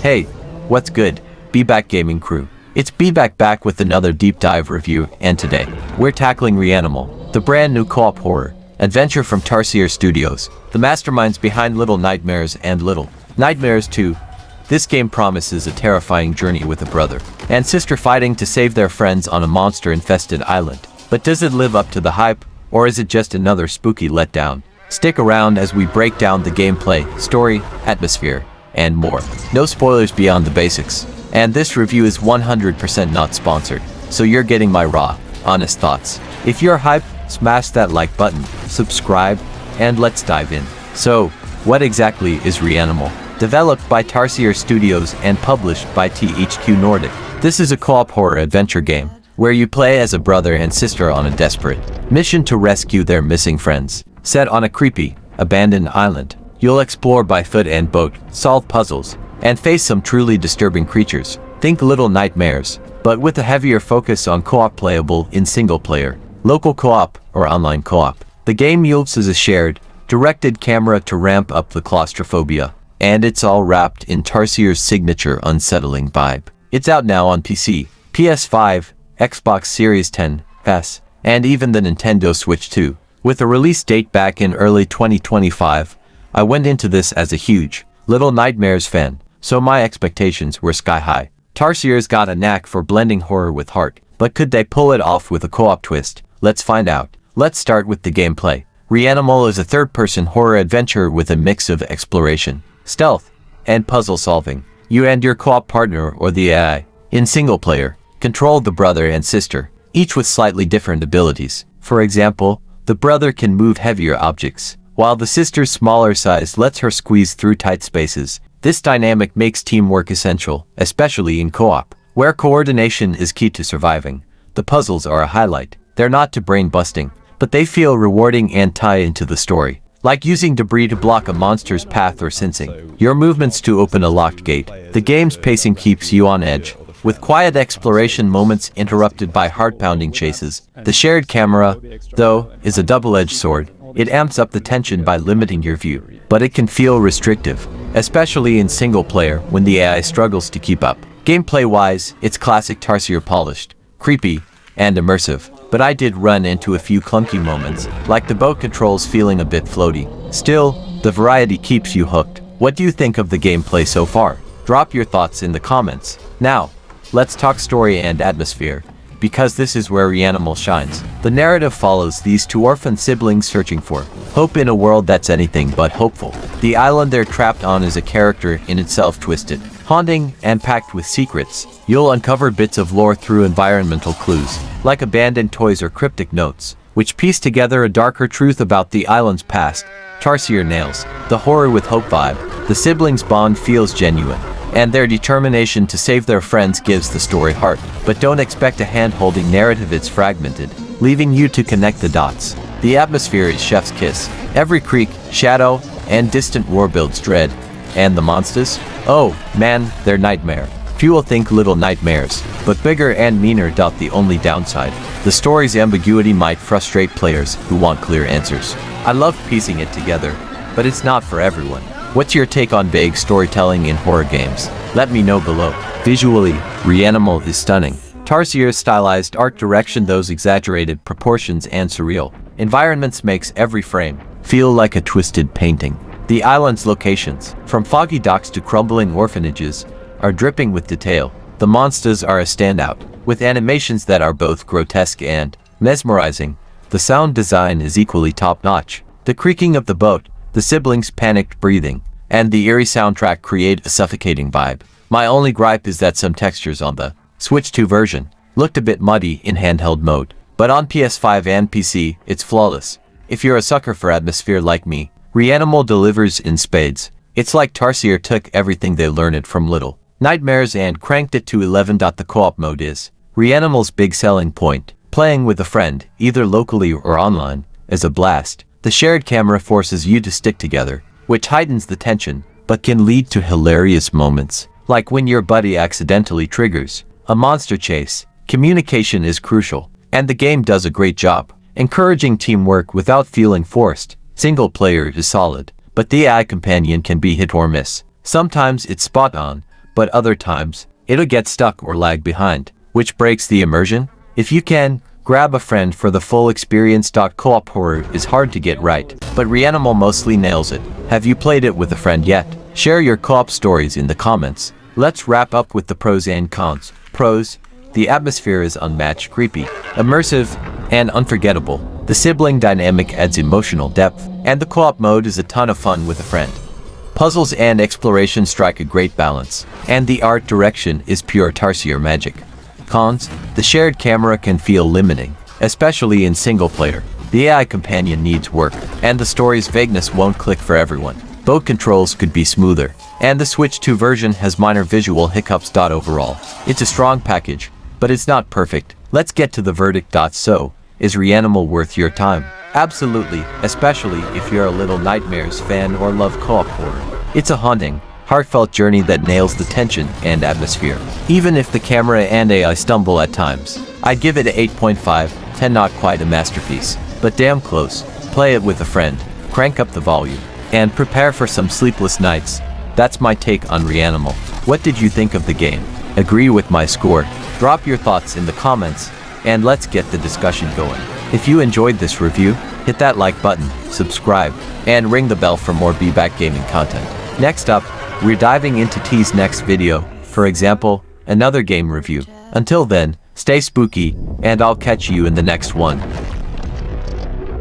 Hey, what's good, BeBackGaming crew? It's BeBack back with another deep dive review, and today, we're tackling REANIMAL, the brand new co-op horror adventure from Tarsier Studios, the masterminds behind Little Nightmares and Little Nightmares 2. This game promises a terrifying journey with a brother and sister fighting to save their friends on a monster-infested island. But does it live up to the hype, or is it just another spooky letdown? Stick around as we break down the gameplay, story, atmosphere, and more. No spoilers beyond the basics. And this review is 100% not sponsored, so you're getting my raw, honest thoughts. If you're hyped, smash that like button, subscribe, and let's dive in. So, what exactly is REANIMAL? Developed by Tarsier Studios and published by THQ Nordic. This is a co-op horror adventure game, where you play as a brother and sister on a desperate mission to rescue their missing friends. Set on a creepy, abandoned island, you'll explore by foot and boat, solve puzzles, and face some truly disturbing creatures. Think Little Nightmares, but with a heavier focus on co-op playable in single-player, local co-op, or online co-op. The game uses a shared, directed camera to ramp up the claustrophobia, and it's all wrapped in Tarsier's signature unsettling vibe. It's out now on PC, PS5, Xbox Series X, S, and even the Nintendo Switch 2. With a release date back in early 2025, I went into this as a huge Little Nightmares fan, so my expectations were sky high. Tarsier's got a knack for blending horror with heart, but could they pull it off with a co-op twist? Let's find out. Let's start with the gameplay. REANIMAL is a third-person horror adventure with a mix of exploration, stealth, and puzzle solving. You and your co-op partner, or the AI, in single-player, control the brother and sister, each with slightly different abilities. For example, the brother can move heavier objects, while the sister's smaller size lets her squeeze through tight spaces. This dynamic makes teamwork essential, especially in co-op, where coordination is key to surviving. The puzzles are a highlight. They're not too brain-busting, but they feel rewarding and tie into the story. Like using debris to block a monster's path or sensing your movements to open a locked gate. The game's pacing keeps you on edge, with quiet exploration moments interrupted by heart-pounding chases. The shared camera, though, is a double-edged sword. It amps up the tension by limiting your view, but it can feel restrictive, especially in single-player when the AI struggles to keep up. Gameplay-wise, it's classic Tarsier polished, creepy, and immersive, but I did run into a few clunky moments, like the boat controls feeling a bit floaty. Still, the variety keeps you hooked. What do you think of the gameplay so far? Drop your thoughts in the comments. Now, let's talk story and atmosphere, because this is where REANIMAL shines. The narrative follows these two orphan siblings searching for hope in a world that's anything but hopeful. The island they're trapped on is a character in itself, twisted, haunting, and packed with secrets. You'll uncover bits of lore through environmental clues, like abandoned toys or cryptic notes, which piece together a darker truth about the island's past. Tarsier nails the horror with hope vibe. The siblings' bond feels genuine, and their determination to save their friends gives the story heart. But don't expect a hand-holding narrative. It's fragmented, leaving you to connect the dots. The atmosphere is chef's kiss. Every creak, shadow, and distant roar builds dread. And the monsters? Oh, man, they're nightmare. Few will think Little Nightmares, but bigger and meaner. The only downside, the story's ambiguity might frustrate players who want clear answers. I love piecing it together, but it's not for everyone. What's your take on vague storytelling in horror games? Let me know below. Visually, REANIMAL is stunning. Tarsier's stylized art direction, those exaggerated proportions and surreal environments makes every frame feel like a twisted painting. The island's locations, from foggy docks to crumbling orphanages, are dripping with detail. The monsters are a standout, with animations that are both grotesque and mesmerizing. The sound design is equally top-notch. The creaking of the boat, the siblings' panicked breathing, and the eerie soundtrack create a suffocating vibe. My only gripe is that some textures on the Switch 2 version looked a bit muddy in handheld mode, but on PS5 and PC, it's flawless. If you're a sucker for atmosphere like me, REANIMAL delivers in spades. It's like Tarsier took everything they learned from Little Nightmares and cranked it to 11. The co-op mode is REANIMAL's big selling point. Playing with a friend, either locally or online, is a blast. The shared camera forces you to stick together, which heightens the tension, but can lead to hilarious moments, like when your buddy accidentally triggers a monster chase. Communication is crucial, and the game does a great job encouraging teamwork without feeling forced. Single player is solid, but the AI companion can be hit or miss. Sometimes it's spot on, but other times, it'll get stuck or lag behind, which breaks the immersion. If you can, grab a friend for the full experience. Co-op horror is hard to get right, but REANIMAL mostly nails it. Have you played it with a friend yet? Share your co-op stories in the comments. Let's wrap up with the pros and cons. Pros: the atmosphere is unmatched, creepy, immersive, and unforgettable. The sibling dynamic adds emotional depth, and the co-op mode is a ton of fun with a friend. Puzzles and exploration strike a great balance, and the art direction is pure Tarsier magic. Cons: the shared camera can feel limiting, especially in single player. The AI companion needs work, and the story's vagueness won't click for everyone. Both controls could be smoother, and the Switch 2 version has minor visual hiccups. Overall, it's a strong package, but it's not perfect. Let's get to the verdict. So, is REANIMAL worth your time? Absolutely, especially if you're a Little Nightmares fan or love co-op horror. It's a haunting, heartfelt journey that nails the tension and atmosphere. Even if the camera and AI stumble at times, I'd give it a 8.5, 10. Not quite a masterpiece, but damn close. Play it with a friend, crank up the volume, and prepare for some sleepless nights. That's my take on REANIMAL. What did you think of the game? Agree with my score? Drop your thoughts in the comments, and let's get the discussion going. If you enjoyed this review, hit that like button, subscribe, and ring the bell for more BeBackGaming content. Next up, we're diving into T's next video, for example, another game review. Until then, stay spooky, and I'll catch you in the next one.